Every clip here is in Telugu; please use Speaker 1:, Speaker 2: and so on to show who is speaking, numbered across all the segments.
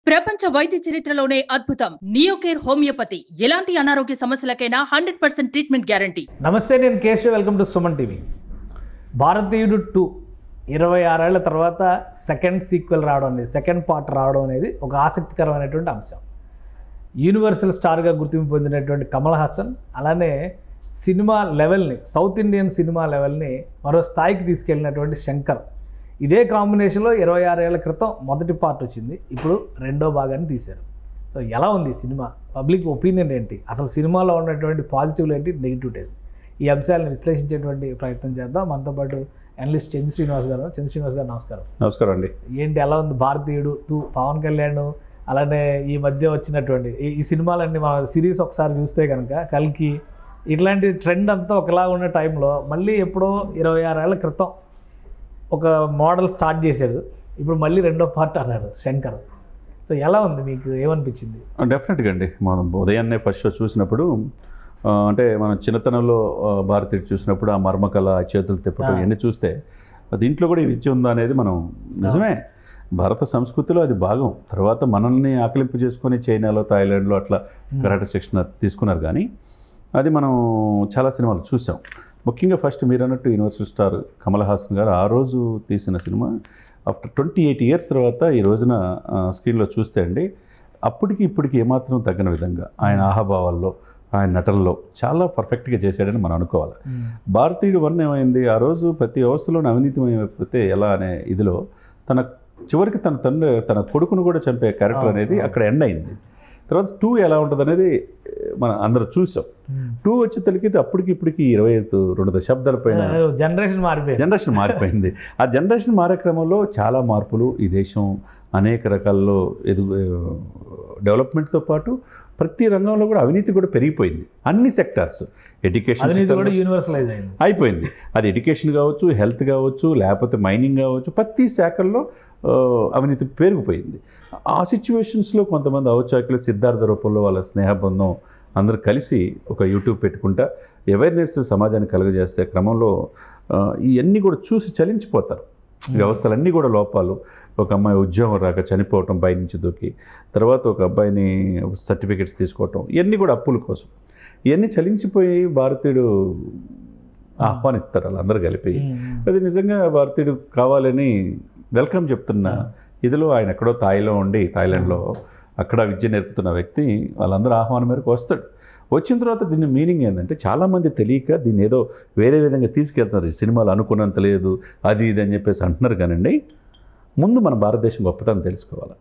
Speaker 1: ప్రపంచ వైద్య చరిత్రలోనే అద్భుతం నియోకేర్ హోమియోపతి ఎలాంటి అనారోగ్య సమస్యలకైనా 100% ట్రీట్మెంట్ గ్యారంటీ.
Speaker 2: నమస్తే, నేను Keshav. Welcome to Suman TV. భారతీయుడు 2 26 ఏళ్ల తర్వాత సెకండ్ సీక్వెల్ రావడం అనేది, సెకండ్ పార్ట్ రావడం అనేది ఒక ఆసక్తికరమైనటువంటి అంశం. యూనివర్సల్ స్టార్గా గుర్తింపు పొందినటువంటి కమల్ హాసన్ అలానే సినిమా లెవెల్ని, సౌత్ ఇండియన్ సినిమా లెవెల్ని మరో స్థాయికి తీసుకెళ్ళినటువంటి శంకర్. ఇదే కాంబినేషన్లో 26 ఏళ్ల క్రితం మొదటి పార్ట్ వచ్చింది, ఇప్పుడు రెండో భాగాన్ని తీశారు. సో ఎలా ఉంది సినిమా? పబ్లిక్ ఒపీనియన్ ఏంటి? అసలు సినిమాలో ఉన్నటువంటి పాజిటివ్లు ఏంటి, నెగిటివ్ ఏంటి? ఈ అంశాలను విశ్లేషించేటువంటి ప్రయత్నం చేద్దాం. మనతో పాటు అనలిస్ట్ చంద్ర శ్రీనివాస్ గారు. నమస్కారం.
Speaker 3: నమస్కారం అండి.
Speaker 2: ఏంటి, ఎలా ఉంది భారతీయుడు 2? పవన్ కళ్యాణ్ అలానే ఈ మధ్య వచ్చినటువంటి ఈ సినిమాలన్నీ మన సిరీస్ ఒకసారి చూస్తే కనుక కల్కి ఇట్లాంటి ట్రెండ్ అంతా ఒకలా ఉన్న టైంలో మళ్ళీ ఎప్పుడో 26 ఏళ్ల క్రితం ఒక మోడల్ స్టార్ట్ చేశాడు, ఇప్పుడు మళ్ళీ రెండో పార్ట్ అన్నాడు శంకర్. సో ఎలా ఉంది, మీకు ఏమనిపించింది?
Speaker 3: డెఫినెట్గా అండి, మనం ఉదయాన్నే ఫస్ట్ షో చూసినప్పుడు అంటే మనం చిన్నతనంలో భారతీయుడు చూసినప్పుడు ఆ మర్మకళ, చేతులు తిప్పడం ఇవన్నీ చూస్తే దీంట్లో కూడా ఈ విద్య ఉందా అనేది మనం నిజమే, భారత సంస్కృతిలో అది భాగం. తర్వాత మనల్ని ఆకలింపు చేసుకొని చైనాలో, థాయిలాండ్లో అట్లా కరాటే శిక్షణ తీసుకున్నారు. కానీ అది మనం చాలా సినిమాలు చూసాం. ముఖ్యంగా ఫస్ట్ మీరు అన్నట్టు యూనివర్సల్ స్టార్ కమల్ హాసన్ గారు ఆ రోజు తీసిన సినిమా ఆఫ్టర్ 28 ఇయర్స్ తర్వాత ఈ రోజున స్క్రీన్లో చూస్తే అండి, అప్పటికి ఇప్పటికి ఏమాత్రం తగ్గని విధంగా ఆయన ఆహాభావాల్లో, ఆయన నటనలో చాలా పర్ఫెక్ట్గా చేశాడని మనం అనుకోవాలి. భారతీయుడు 1 ఏమైంది, ఆ రోజు ప్రతి వ్యవస్థలోని అవినీతిమైపోతే ఎలా అనే ఇదిలో చివరికి తన కొడుకును కూడా చంపే క్యారెక్టర్ అనేది అక్కడ ఎండ్ అయింది. తర్వాత 2 ఎలా ఉంటుంది అనేది మనం అందరూ చూసాం. 2 వచ్చి తెలికితే అప్పటికి ఇప్పటికి 22 దశాబ్దాల పైన జనరేషన్ మారిపోయింది. ఆ జనరేషన్ మారే క్రమంలో చాలా మార్పులు ఈ దేశం అనేక రకాల్లో డెవలప్మెంట్తో పాటు ప్రతి రంగంలో కూడా అవినీతి కూడా పెరిగిపోయింది. అన్ని సెక్టార్స్, ఎడ్యుకేషన్
Speaker 2: యూనివర్సలైజ్
Speaker 3: అయిపోయింది. అది ఎడ్యుకేషన్ కావచ్చు, హెల్త్ కావచ్చు, లేకపోతే మైనింగ్ కావచ్చు, ప్రతి శాఖల్లో అవినీతి పెరిగిపోయింది. ఆ సిచ్యువేషన్స్లో కొంతమంది ఔచాకులు సిద్ధార్థ రూపంలో వాళ్ళ స్నేహబంధం అందరూ కలిసి ఒక యూట్యూబ్ పెట్టుకుంటా అవేర్నెస్ సమాజానికి కలుగజేసే క్రమంలో ఇవన్నీ కూడా చూసి చలించిపోతారు. వ్యవస్థలన్నీ కూడా లోపాలు. ఒక అమ్మాయి ఉద్యోగం రాక చనిపోవటం బయట నుంచి దూకి, తర్వాత ఒక అబ్బాయిని సర్టిఫికెట్స్ తీసుకోవటం, ఇవన్నీ కూడా అప్పుల కోసం. ఇవన్నీ చలించిపోయి భారతీయుడు ఆహ్వానిస్తారు వాళ్ళందరూ కలిపి. అది నిజంగా భారతీయుడు కావాలని వెల్కమ్ చెప్తున్న ఇదిలో ఆయన ఎక్కడో థాయిలాండ్లో అక్కడ విద్య నేర్పుతున్న వ్యక్తి వాళ్ళందరూ ఆహ్వానం మేరకు వస్తాడు. వచ్చిన తర్వాత దీని మీనింగ్ ఏంటంటే చాలామంది తెలియక దీన్ని ఏదో వేరే విధంగా తీసుకెళ్తున్నారు. ఈ సినిమాలు అనుకున్నంత లేదు, అది ఇది అని చెప్పేసి అంటున్నారు. కానండి, ముందు మన భారతదేశం గొప్పతనం తెలుసుకోవాలి.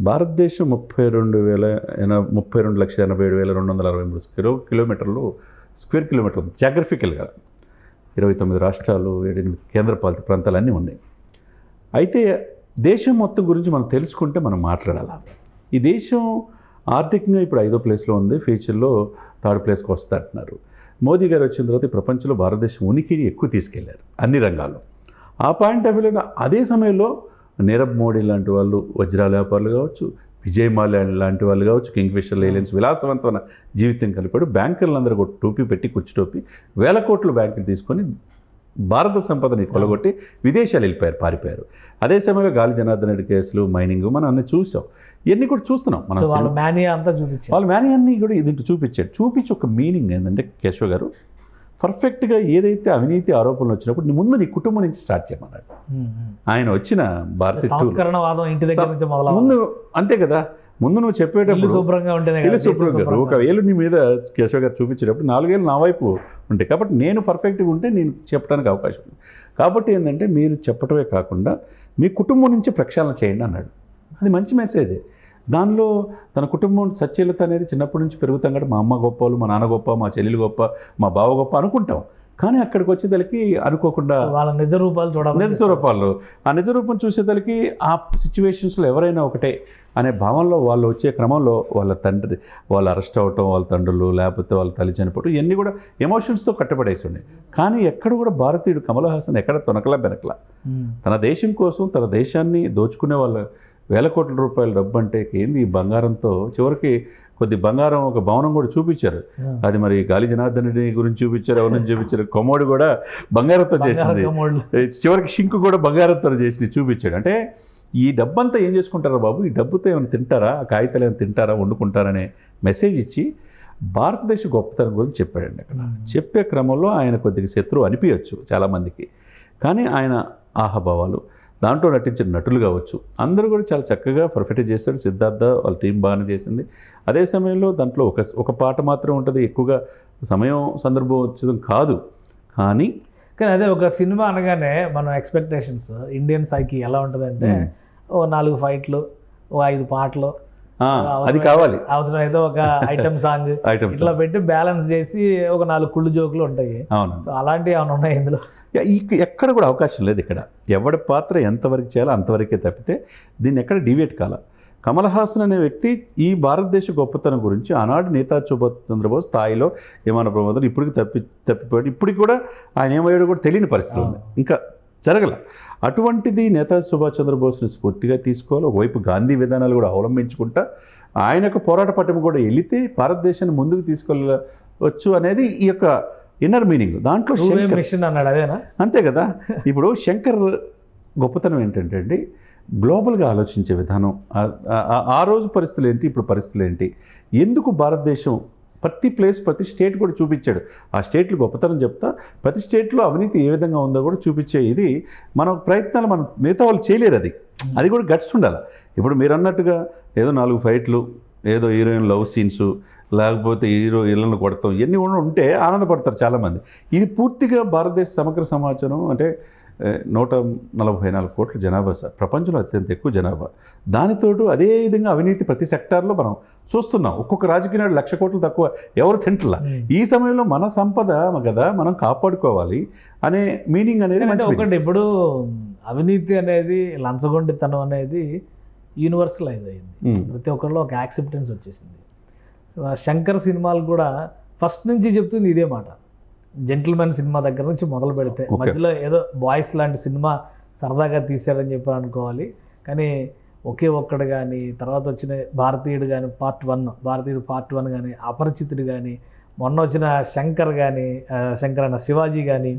Speaker 3: భారతదేశం 32,87,263 స్క్వేర్ కిలోమీటర్లు జాగ్రఫికల్గా 29 రాష్ట్రాలు, 7 కేంద్రపాలిత ప్రాంతాలు అన్నీ ఉన్నాయి. అయితే దేశం మొత్తం గురించి మనం తెలుసుకుంటే మనం మాట్లాడాలి. ఈ దేశం ఆర్థికంగా ఇప్పుడు 5వ ప్లేస్లో ఉంది, ఫ్యూచర్లో 3rd ప్లేస్కి వస్తారంటున్నారు. మోదీ గారు వచ్చిన తర్వాత ఈ ప్రపంచంలో భారతదేశం ఉనికిని ఎక్కువ తీసుకెళ్లారు అన్ని రంగాల్లో. ఆ పాయింట్ ఆఫ్ వ్యూలో అదే సమయంలో నీరవ్ మోడీ లాంటి వాళ్ళు, వజ్రాల వ్యాపారులు కావచ్చు, విజయ్ మాల్యా లాంటి వాళ్ళు కావచ్చు, కింగ్ఫిషర్ ఎయిర్లైన్స్ విలాసవంతమైన జీవితం కలిపాడు. బ్యాంకర్లందరూ కూడా టోపీ పెట్టి, కుచ్చుటోపీ, వేల కోట్లు బ్యాంకులు తీసుకొని భారత సంపదని కొలగొట్టి విదేశాలు పారిపోయారు. అదే సమయంలో గాలి జనార్దన్ రెడ్డి కేసులు, మైనింగ్ మనం అన్నీ చూసాం. ఇవన్నీ కూడా చూస్తున్నాం. మనం
Speaker 2: వాళ్ళ
Speaker 3: మేనియాన్ని కూడా ఇది చూపించి ఒక మీనింగ్ ఏంటంటే, కేశవ్ గారు పర్ఫెక్ట్గా ఏదైతే అవినీతి ఆరోపణలు వచ్చినప్పుడు ముందు నీ కుటుంబం నుంచి స్టార్ట్ చేయమన్నాడు. ఆయన వచ్చిన భారతీయ ముందు అంతే కదా, ముందు నువ్వు చెప్పేటప్పుడు
Speaker 2: శుభ్రంగా ఉంటేనే,
Speaker 3: ఒక వేలు నీ మీద కేశవ్ గారు చూపించేటప్పుడు 4 ఏళ్ళు నా వైపు ఉంటాయి. కాబట్టి నేను పర్ఫెక్ట్గా ఉంటే నేను చెప్పడానికి అవకాశం ఉంది. కాబట్టి ఏంటంటే మీరు చెప్పటమే కాకుండా మీ కుటుంబం నుంచి ప్రక్షాళన చేయండి అన్నాడు. అది మంచి మెసేజే. దానిలో తన కుటుంబం సచ్ఛీలత అనేది చిన్నప్పటి నుంచి పెరుగుతాం కదా. మా అమ్మ గొప్పలు, మా నాన్న గొప్ప, మా చెల్లెలు గొప్ప, మా బావ గొప్ప అనుకుంటాం. కానీ అక్కడికి వచ్చేదలికి అనుకోకుండా
Speaker 2: వాళ్ళ నిజ
Speaker 3: రూపాలు ఆ నిజ రూపం చూసేదలికి ఆ సిచ్యువేషన్స్లో ఎవరైనా ఒకటే అనే భావనలో వాళ్ళు వచ్చే క్రమంలో వాళ్ళ తండ్రి వాళ్ళు అరెస్ట్ అవ్వటం, వాళ్ళ తండ్రులు లేకపోతే వాళ్ళ తల్లి చనిపోవటం, ఇవన్నీ కూడా ఎమోషన్స్తో కట్టబడేసి ఉన్నాయి. కానీ ఎక్కడ కూడా భారతీయుడు కమల్ హాసన్ ఎక్కడ తొనకలా బెనకలా తన దేశం కోసం, తన దేశాన్ని దోచుకునే వాళ్ళ వేల కోట్ల రూపాయల డబ్బు అంటే ఏంది ఈ బంగారంతో చివరికి కొద్ది బంగారం ఒక భవనం కూడా చూపించారు. అది మరి గాలి జనార్దన్ రెడ్డి గురించి చూపించారు, ఎవరిని చూపించారు. కొమోడు కూడా బంగారంతో చేసింది, చివరికి షింకు కూడా బంగారంతో చేసి చూపించాడు. అంటే ఈ డబ్బంతా ఏం చేసుకుంటారా బాబు, ఈ డబ్బుతో ఏమైనా తింటారా, ఆ కాగితాలు ఏమైనా తింటారా, వండుకుంటారనే మెసేజ్ ఇచ్చి భారతదేశ గొప్పతనం గురించి చెప్పాడండి అక్కడ. చెప్పే క్రమంలో ఆయన కొద్దిగా శత్రువు అనిపించవచ్చు చాలామందికి, కానీ ఆయన ఆహాభావాలు, దాంట్లో నటించిన నటులు కావచ్చు, అందరూ కూడా చాలా చక్కగా పర్ఫెక్ట్ చేశారు. సిద్ధార్థ వాళ్ళ టీం బాగానే చేసింది. అదే సమయంలో దాంట్లో ఒక పాట మాత్రం ఉంటుంది, ఎక్కువగా సమయం సందర్భం వచ్చేది కాదు. కానీ
Speaker 2: అదే ఒక సినిమా అనగానే మనం ఎక్స్పెక్టేషన్స్ ఇండియన్ సైకి ఎలా ఉంటుందంటే ఓ 4 ఫైట్లు, ఓ 5 పాటలు,
Speaker 3: అది కావాలి,
Speaker 2: అవసరం అయితే ఒక ఐటమ్ సాంగ్ ఇట్లా పెట్టి బ్యాలెన్స్ చేసి ఒక 4 కుళ్ళు జోకులు ఉంటాయి.
Speaker 3: అవును,
Speaker 2: సో అలాంటివి ఏమైనా ఉన్నాయి ఇందులో?
Speaker 3: ఎక్కడ కూడా అవకాశం లేదు. ఇక్కడ ఎవడి పాత్ర ఎంతవరకు చేయాలో అంతవరకే తప్పితే దీన్ని ఎక్కడ డివియేట్ కాల. కమల్ హాసన్ అనే వ్యక్తి ఈ భారతదేశ గొప్పతనం గురించి ఆనాడు నేతాజీ సుభాష్ చంద్రబోస్ స్థాయిలో విమాన ప్రమాదం ఇప్పటికి తప్పిపోయాడు. ఇప్పటికి కూడా ఆయన ఏమయ్యాడో కూడా తెలియని పరిస్థితి ఉంది, ఇంకా జరగల. అటువంటిది నేతాజీ సుభాష్ చంద్రబోస్ని స్ఫూర్తిగా తీసుకోవాలి. ఒకవైపు గాంధీ విధానాలు కూడా అవలంబించుకుంటా ఆయన యొక్క పోరాట పట్టం కూడా వెళితే భారతదేశాన్ని ముందుకు తీసుకెళ్ళవచ్చు అనేది ఈ యొక్క ఇన్నర్ మీనింగ్. దాంట్లో
Speaker 2: మిషన్ అన్నాడు, అదేనా?
Speaker 3: అంతే కదా. ఇప్పుడు శంకర్ గొప్పతనం ఏంటంటే అండి, గ్లోబల్గా ఆలోచించే విధానం. ఆ రోజు పరిస్థితులు ఏంటి, ఇప్పుడు పరిస్థితులు ఏంటి, ఎందుకు భారతదేశం ప్రతి ప్లేస్ ప్రతి స్టేట్ కూడా చూపించాడు. ఆ స్టేట్లు గొప్పతనం చెప్తా ప్రతి స్టేట్లో అవినీతి ఏ విధంగా ఉందో కూడా చూపించే ఇది మన ప్రయత్నాలు. మనం మిగతా వాళ్ళు చేయలేరు, అది కూడా గట్స్ ఉండాలి. ఇప్పుడు మీరు అన్నట్టుగా ఏదో 4 ఫైట్లు, ఏదో హీరోయిన్ లవ్ సీన్స్, లేకపోతే హీరో ఇళ్ళను కొడతాం, ఇవన్నీ ఉంటే ఆనందపడతారు చాలామంది. ఇది పూర్తిగా భారతదేశ సమగ్ర సమాచారం. అంటే 144 కోట్ల జనాభా సార్, ప్రపంచంలో అత్యంత ఎక్కువ జనాభా. దానితోటి అదే విధంగా అవినీతి ప్రతి సెక్టార్లో మనం చూస్తున్నాం. ఒక్కొక్క రాజకీయ నాడు 1,00,000 కోట్లు తక్కువ ఎవరు తింటలా. ఈ సమయంలో మన సంపద కదా మనం కాపాడుకోవాలి అనే మీనింగ్ అనేది
Speaker 2: ఒకటి. ఇప్పుడు అవినీతి అనేది, లంచగొండితనం అనేది యూనివర్సలైజ్ అయింది, ప్రతి ఒక్కరిలో ఒక యాక్సెప్టెన్స్ వచ్చేసింది. శంకర్ సినిమాలు కూడా ఫస్ట్ నుంచి చెప్తుంది ఇదే మాట. జెంటిల్మెన్ సినిమా దగ్గర నుంచి మొదలు పెడితే మధ్యలో ఏదో బాయ్స్ లాంటి సినిమా సరదాగా తీశారని చెప్పి అనుకోవాలి, కానీ ఒకే ఒక్కడు కానీ, తర్వాత వచ్చిన భారతీయుడు కానీ భారతీయుడు పార్ట్ 1 కానీ, అపరిచితుడు కానీ, మొన్న వచ్చిన శంకర్ కానీ, శంకర్ అన్న శివాజీ కానీ,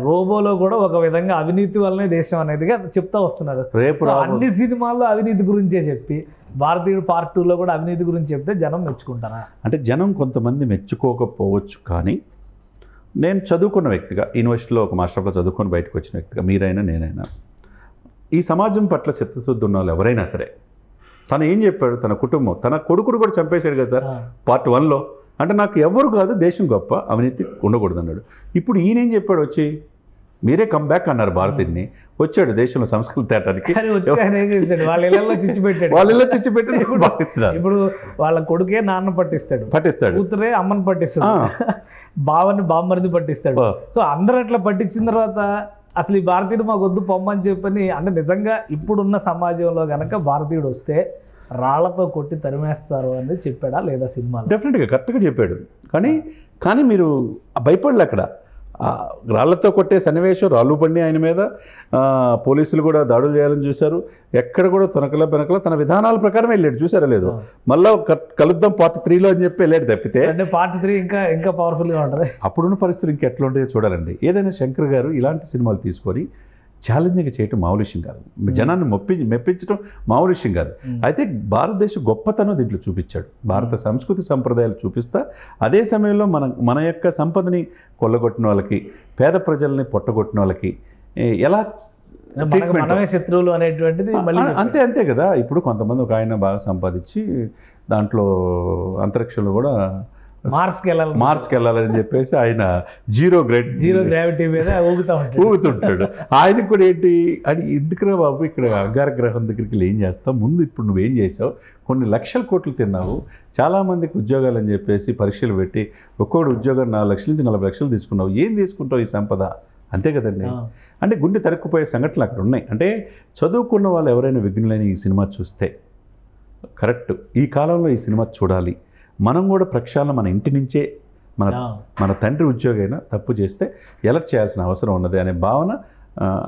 Speaker 2: రోబోలో కూడా ఒక విధంగా అవినీతి వల్లనే దేశం అనేదిగా చెప్తా వస్తున్నారు. అన్ని సినిమాల్లో అవినీతి గురించే చెప్పి భారతీయుడు పార్ట్ 2లో కూడా అవినీతి గురించి చెప్తే జనం మెచ్చుకుంటారా?
Speaker 3: అంటే జనం కొంతమంది మెచ్చుకోకపోవచ్చు, కానీ నేను చదువుకున్న వ్యక్తిగా, యూనివర్సిటీలో ఒక మాస్టర్లో చదువుకొని బయటకు వచ్చిన వ్యక్తిగా, మీరైనా నేనైనా, ఈ సమాజం పట్ల చిత్తశుద్ధి ఉన్న వాళ్ళు ఎవరైనా సరే, తను ఏం చెప్పాడు, తన కుటుంబం, తన కొడుకును కూడా చంపేశాడు కదా సార్ పార్ట్ 1లో. అంటే నాకు ఎవరు కాదు, దేశం గొప్ప, అవినీతి ఉండకూడదు అన్నాడు. ఇప్పుడు ఈయనేం చెప్పాడు, వచ్చి మీరే కంబ్యాక్ అన్నారు భారతీయుడిని, వచ్చాడు దేశంలో సంస్కృతి తేటానికి,
Speaker 2: వాళ్ళ ఇళ్ళలో చిచ్చి పెట్టి ఇప్పుడు వాళ్ళ కొడుకే నాన్న పట్టిస్తాడు, కూతురే అమ్మని పట్టిస్తాడు, బావని బామ్మరిది పట్టిస్తాడు. సో అందరూ అట్లా పట్టించిన తర్వాత అసలు ఈ భారతీయుడు మాకు వద్దు పొమ్మని చెప్పని, అంటే నిజంగా ఇప్పుడున్న సమాజంలో కనుక భారతీయుడు వస్తే రాళ్లతో కొట్టి తరిమేస్తారు అని చెప్పాడా లేదా సినిమా?
Speaker 3: డెఫినెట్గా కరెక్ట్గా చెప్పాడు. కానీ మీరు భయపడలే. అక్కడ రాళ్లతో కొట్టే సన్నివేశం, రాళ్ళు పండి ఆయన మీద పోలీసులు కూడా దాడులు చేయాలని చూశారు. ఎక్కడ కూడా తొనకల తన విధానాల ప్రకారం వెళ్ళాడు, చూసారా లేదు. మళ్ళీ కలుద్దాం పార్ట్ 3లో అని చెప్పి వెళ్ళాడు తప్పితే,
Speaker 2: అంటే పార్ట్ 3 ఇంకా పవర్ఫుల్గా ఉంటుంది.
Speaker 3: అప్పుడున్న పరిస్థితులు ఇంకా ఎట్లా ఉంటాయో చూడాలండి. ఏదైనా శంకర్ గారు ఇలాంటి సినిమాలు తీసుకొని ఛాలెంజింగ్ చేయటం మామూలు విషయం కాదు, జనాన్ని మెప్పించడం మామూలు విషయం కాదు. అయితే భారతదేశ గొప్పతనం దీంట్లో చూపించాడు, భారత సంస్కృతి సంప్రదాయాలు చూపిస్తా, అదే సమయంలో మన యొక్క సంపదని కొల్లగొట్టిన వాళ్ళకి, పేద ప్రజల్ని పొట్టగొట్టిన వాళ్ళకి ఎలా
Speaker 2: మనమే శత్రువులు అనేటువంటిది
Speaker 3: అంతే కదా. ఇప్పుడు కొంతమంది ఒక ఆయన బాగా సంపాదించి దాంట్లో అంతరిక్షంలో కూడా
Speaker 2: మార్స్కి
Speaker 3: వెళ్ళాలని చెప్పేసి ఆయన జీరో
Speaker 2: గ్రావిటీ మీద
Speaker 3: ఊగుతుంటాడు. ఆయనకు కూడా ఏంటి అని, ఎందుకురా బాబు ఇక్కడ అంగార గ్రహం దగ్గరికి ఏం చేస్తావు, ముందు ఇప్పుడు నువ్వేం చేసావు, కొన్ని 1,00,000 కోట్లు తిన్నావు, చాలామందికి ఉద్యోగాలు అని చెప్పేసి పరీక్షలు పెట్టి ఒక్కొక్కటి ఉద్యోగం 4 లక్షల నుంచి 40 లక్షలు తీసుకున్నావు, ఏం తీసుకుంటావు ఈ సంపద, అంతే కదండి. అంటే గుండె తరుక్కుపోయే సంఘటనలు అక్కడ ఉన్నాయి. అంటే చదువుకున్న వాళ్ళు ఎవరైనా విఘ్నులైన ఈ సినిమా చూస్తే కరెక్ట్, ఈ కాలంలో ఈ సినిమా చూడాలి. మనం కూడా ప్రక్షాళన మన ఇంటి నుంచే, మన తండ్రి ఉద్యోగైనా తప్పు చేస్తే ఎలర్ట్ చేయాల్సిన అవసరం ఉన్నది అనే భావన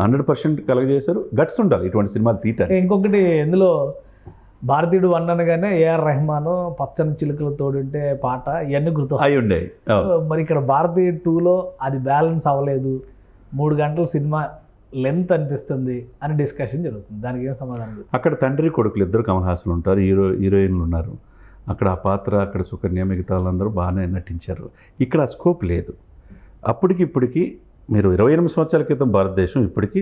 Speaker 3: 100% కలగజేశారు. గట్స్ ఉండాలి ఇటువంటి సినిమాలు తీయటానికి.
Speaker 2: ఇంకొకటి ఇందులో భారతీయుడు 1 అనగానే ఏఆర్ రెహమాన్ పచ్చని చిలుకలు తోడుంటే పాట ఇవన్నీ గుర్తు
Speaker 3: అయి ఉండేవి.
Speaker 2: మరి ఇక్కడ భారతీయుడు 2లో అది బ్యాలెన్స్ అవ్వలేదు, 3 గంటల సినిమా లెంత్ అనిపిస్తుంది అని డిస్కషన్ జరుగుతుంది. దానికి ఏం సమాధానం చెప్తారు?
Speaker 3: అక్కడ తండ్రి కొడుకులు ఇద్దరు కమల్ హాసన్ ఉంటారు, హీరోయిన్లు ఉన్నారు. అక్కడ ఆ పాత్ర, అక్కడ సుకన్య, మిగతా వాళ్ళందరూ బాగానే నటించారు. ఇక్కడ ఆ స్కోప్ లేదు. అప్పటికి ఇప్పటికి మీరు 28 సంవత్సరాల క్రితం భారతదేశం, ఇప్పటికీ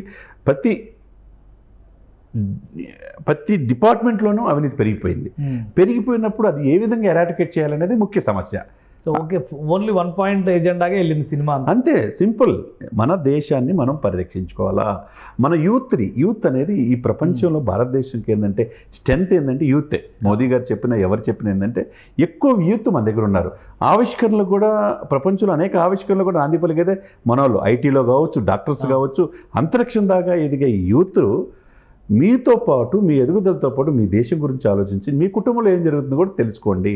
Speaker 3: ప్రతి డిపార్ట్మెంట్లోనూ అవినీతి పెరిగిపోయింది. పెరిగిపోయినప్పుడు అది ఏ విధంగా ఎరాటికేట్ చేయాలనేది ముఖ్య సమస్య.
Speaker 2: సో ఓకే, ఓన్లీ 1 పాయింట్ ఎజెండాగా వెళ్ళింది సినిమా
Speaker 3: అంతే, సింపుల్. మన దేశాన్ని మనం పరిరక్షించుకోవాలా, మన యూత్ అనేది ఈ ప్రపంచంలో భారతదేశంకి ఏంటంటే స్ట్రెంత్ ఏంటంటే యూతే. మోదీ గారు చెప్పిన, ఎవరు చెప్పిన ఏంటంటే ఎక్కువ యూత్ మన దగ్గర ఉన్నారు. ఆవిష్కరణలు కూడా ప్రపంచంలో అనేక ఆవిష్కరణలు కూడా నాంది పలికేదే మన వాళ్ళు. ఐటీలో కావచ్చు, డాక్టర్స్ కావచ్చు, అంతరిక్షం దాకా ఎదిగే యూత్ మీతో పాటు, మీ ఎదుగుదలతో పాటు మీ దేశం గురించి ఆలోచించి మీ కుటుంబంలో ఏం జరుగుతుందో కూడా తెలుసుకోండి.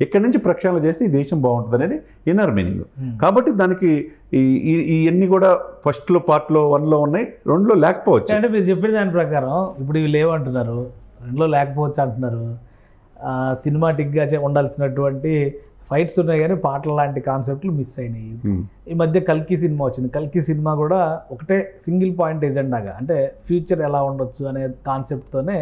Speaker 3: ఇక్కడి నుంచి ప్రక్షాళన చేస్తే ఈ దేశం బాగుంటుంది అనేది ఇన్నర్ మీనింగ్. కాబట్టి దానికి ఇవన్నీ కూడా ఫస్ట్లో పార్ట్లో 1లో ఉన్నాయి, 2లో లేకపోవచ్చు.
Speaker 2: అంటే మీరు చెప్పిన దాని ప్రకారం ఇప్పుడు ఇవి లేవంటున్నారు, 2లో లేకపోవచ్చు అంటున్నారు. సినిమాటిక్గా ఉండాల్సినటువంటి ఫైట్స్ ఉన్నాయి కానీ పాటల లాంటి కాన్సెప్ట్లు మిస్ అయినాయి. ఈ మధ్య కల్కి సినిమా వచ్చింది. కల్కి సినిమా కూడా ఒకటే సింగిల్ పాయింట్ ఎజెండాగా, అంటే ఫ్యూచర్ ఎలా ఉండొచ్చు అనే కాన్సెప్ట్తోనే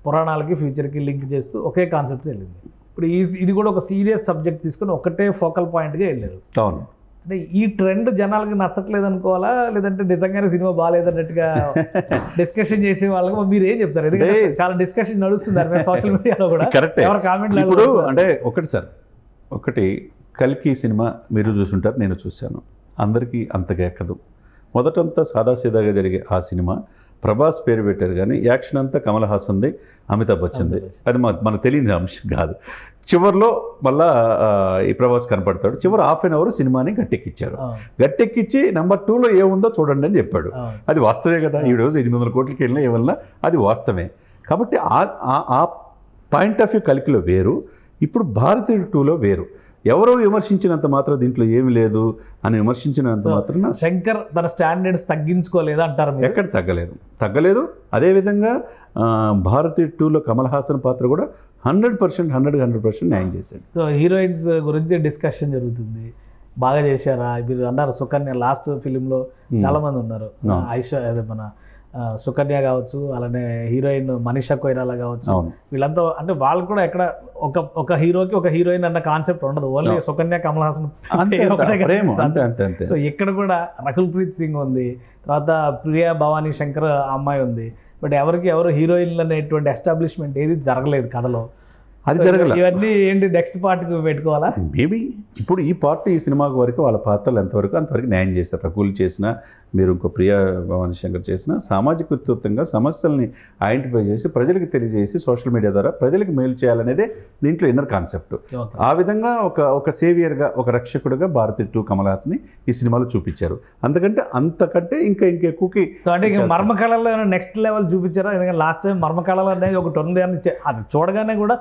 Speaker 2: పురాణాలకి ఫ్యూచర్కి లింక్ చేస్తూ ఒకే కాన్సెప్ట్ వెళ్ళింది. ఇప్పుడు ఇది కూడా ఒక సీరియస్ సబ్జెక్ట్ తీసుకొని ఒకటే ఫోకల్ పాయింట్గా వెళ్ళారు.
Speaker 3: అవును.
Speaker 2: అంటే ఈ ట్రెండ్ జనాలకి నచ్చట్లేదు అనుకోవాలా, లేదంటే నిజంగానే సినిమా బాగాలేదన్నట్టుగా డిస్కషన్ చేసే వాళ్ళకి మీరు ఏం చెప్తారు? ఎందుకంటే చాలా డిస్కషన్ నడుస్తుంది సోషల్ మీడియాలో కూడా.
Speaker 3: కరెక్ట్.
Speaker 2: ఎవరు కామెంట్లు
Speaker 3: ఇప్పుడు అంటే ఒకటి కల్కి సినిమా మీరు చూసుంటారు, నేను చూశాను. అందరికీ అంతగా ఎక్కదు. మొదటంతా సాదాసీదాగా జరిగే ఆ సినిమా ప్రభాస్ పేరు పెట్టారు కానీ యాక్షన్ అంతా కమల్ హాసన్ది, అమితాబ్ బచ్చన్ది. అది మనకు తెలియని అంశం కాదు. చివరిలో మళ్ళా ఈ ప్రభాస్ కనపడతాడు. చివరి హాఫ్ అన్ అవర్ సినిమాని గట్టెక్కిచ్చారు. గట్టెక్కిచ్చి నెంబర్ 2లో ఏముందో చూడండి అని చెప్పాడు. అది వాస్తవే కదా. ఈ రోజు 800 కోట్లకి వెళ్ళినా ఏమన్నా అది వాస్తవమే. కాబట్టి ఆ పాయింట్ ఆఫ్ వ్యూ కల్కిలో వేరు, ఇప్పుడు భారతీయుడు 2లో వేరు. ఎవరో విమర్శించినంత మాత్రం దీంట్లో ఏమి లేదు అని విమర్శించినంత మాత్రం
Speaker 2: శంకర్ తన స్టాండర్డ్స్ తగ్గించుకోలేదు అంటారు.
Speaker 3: ఎక్కడ తగ్గలేదు. అదేవిధంగా భారతీయుడు 2లో కమల్ హాసన్ పాత్ర కూడా 100% న్యాయం చేశాడు.
Speaker 2: సో హీరోయిన్స్ గురించి డిస్కషన్ జరుగుతుంది. బాగా చేశారా మీరు అన్నారు. సుకన్య లాస్ట్ ఫిలింలో చాలా మంది ఉన్నారు. అదే మన సుకన్య కావచ్చు, అలానే హీరోయిన్ మనీషా కొయిరాలా కావచ్చు. వీళ్ళంతా అంటే వాళ్ళు కూడా ఎక్కడ ఒక హీరోకి ఒక హీరోయిన్ అన్న కాన్సెప్ట్ ఉండదు. ఓన్లీ సుకన్య, కమల్ హాసన్. ఇక్కడ కూడా రకుల్ ప్రీత్ సింగ్ ఉంది, తర్వాత ప్రియా భవానీ శంకర్ అమ్మాయి ఉంది. బట్ ఎవరు హీరోయిన్లు అనేటువంటి ఎస్టాబ్లిష్మెంట్ ఏది జరగలేదు కథలో.
Speaker 3: అది జరగలేదు.
Speaker 2: ఇవన్నీ ఏంటి నెక్స్ట్ పార్ట్కి పెట్టుకోవాలా?
Speaker 3: మేబీ ఇప్పుడు ఈ పార్ట్ ఈ సినిమాకి వరకు వాళ్ళ పాత్రలు అంతవరకు న్యాయం చేస్తారు. రకుల్ చేసినా, మీరు ఇంకో ప్రియా భవానీ శంకర్ చేసిన సామాజిక విస్తృతంగా సమస్యల్ని ఐడెంటిఫై చేసి ప్రజలకు తెలియజేసి సోషల్ మీడియా ద్వారా ప్రజలకు మేలు చేయాలనేదే దీంట్లో ఇన్నర్ కాన్సెప్ట్. ఆ విధంగా ఒక సేవియర్గా, ఒక రక్షకుడుగా భారతీయుడు 2 కమల్ హాసన్ని ఈ సినిమాలో చూపించారు. అంతకంటే ఇంకా ఎక్కువకి
Speaker 2: అంటే మర్మకళలో నెక్స్ట్ లెవెల్ చూపించారా? ఎందుకంటే లాస్ట్ టైం మర్మకళలు అనేది ఒకటి ఉంది అని అది చూడగానే కూడా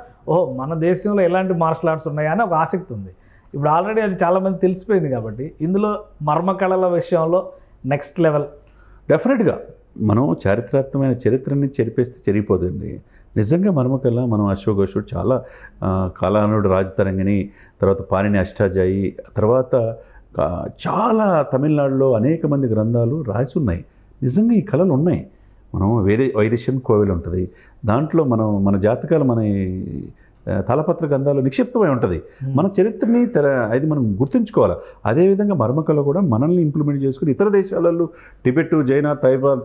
Speaker 2: మన దేశంలో ఎలాంటి మార్షల్ ఆర్ట్స్ ఉన్నాయా అని ఒక ఆసక్తి ఉంది. ఇప్పుడు ఆల్రెడీ అది చాలామంది తెలిసిపోయింది కాబట్టి ఇందులో మర్మకళల విషయంలో నెక్స్ట్ లెవెల్
Speaker 3: డెఫినెట్గా మనం చారిత్రాత్మకమైన చరిత్రని చెరిపేస్తే చెరిగిపోతుంది. నిజంగా మర్మకళ మనం అశ్వఘోషుడు చాలా కాలానుడు రాజతరంగిణి, తర్వాత పాణిని అష్టాధ్యాయి, తర్వాత చాలా తమిళనాడులో అనేక మంది గ్రంథాలు రాసి ఉన్నాయి. నిజంగా ఈ కళలు ఉన్నాయి. మనం వైదేశ్యం కోవిల్ ఉంటుంది, దాంట్లో మన జాతకాలు మన తలపత్ర గ్రంథాలు నిక్షిప్తమై ఉంటుంది. మన చరిత్రని అది మనం గుర్తుంచుకోవాలి. అదేవిధంగా మర్మకళ కూడా మనల్ని ఇంప్లిమెంట్ చేసుకుని ఇతర దేశాలలో Tibet, China,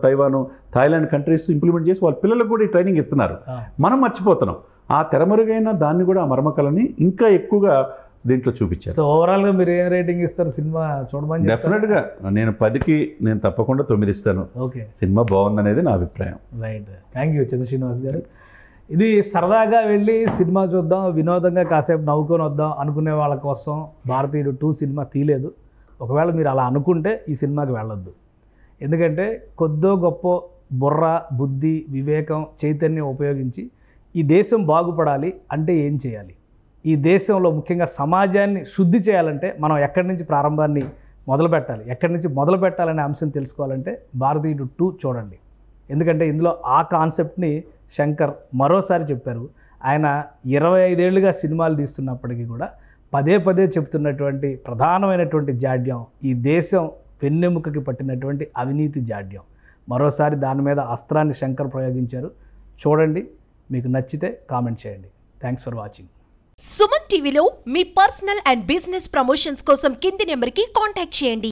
Speaker 3: తైవాను, Thailand countries implement చేసి వాళ్ళ పిల్లలకు కూడా ఈ ట్రైనింగ్ ఇస్తున్నారు. మనం మర్చిపోతున్నాం. ఆ తెరమరుగైన దాన్ని కూడా ఆ మర్మకళని ఇంకా ఎక్కువగా దీంట్లో చూపించారు.
Speaker 2: సో ఓవరాల్గా మీరు ఏ రేటింగ్ ఇస్తారు సినిమా చూడమని?
Speaker 3: డెఫినెట్గా నేను 10కి తప్పకుండా 9 ఇస్తాను.
Speaker 2: ఓకే,
Speaker 3: సినిమా బాగుందనేది నా అభిప్రాయం.
Speaker 2: రైట్, థ్యాంక్ యూ చంద్ర శ్రీనివాస్ గారు. ఇది సరదాగా వెళ్ళి సినిమా చూద్దాం, వినోదంగా కాసేపు నవ్వుకొని వద్దాం అనుకునే వాళ్ళ కోసం భారతీయుడు 2 సినిమా తీయలేదు. ఒకవేళ మీరు అలా అనుకుంటే ఈ సినిమాకి వెళ్ళొద్దు. ఎందుకంటే కొద్దో గొప్ప బుర్ర, బుద్ధి, వివేకం, చైతన్యం ఉపయోగించి ఈ దేశం బాగుపడాలి అంటే ఏం చేయాలి, ఈ దేశంలో ముఖ్యంగా సమాజాన్ని శుద్ధి చేయాలంటే మనం ఎక్కడి నుంచి ప్రారంభాన్ని మొదలు పెట్టాలనే అంశం తెలుసుకోవాలంటే భారతీయుడు 2 చూడండి. ఎందుకంటే ఇందులో ఆ కాన్సెప్ట్ని శంకర్ మరోసారి చెప్పారు. ఆయన 25 ఏళ్ళుగా సినిమాలు తీస్తున్నప్పటికీ కూడా పదే చెప్తున్నటువంటి ప్రధానమైనటువంటి జాడ్యం ఈ దేశం వెన్నెముకకి పట్టినటువంటి అవినీతి జాడ్యం. మరోసారి దాని మీద అస్త్రాన్ని శంకర్ ప్రయోగించారు. చూడండి, మీకు నచ్చితే కామెంట్ చేయండి. Thanks for watching.
Speaker 4: సుమన్ టీవీలో మీ పర్సనల్ అండ్ బిజినెస్ ప్రమోషన్స్ కోసం కింది నెంబర్కి కాంటాక్ట్ చేయండి.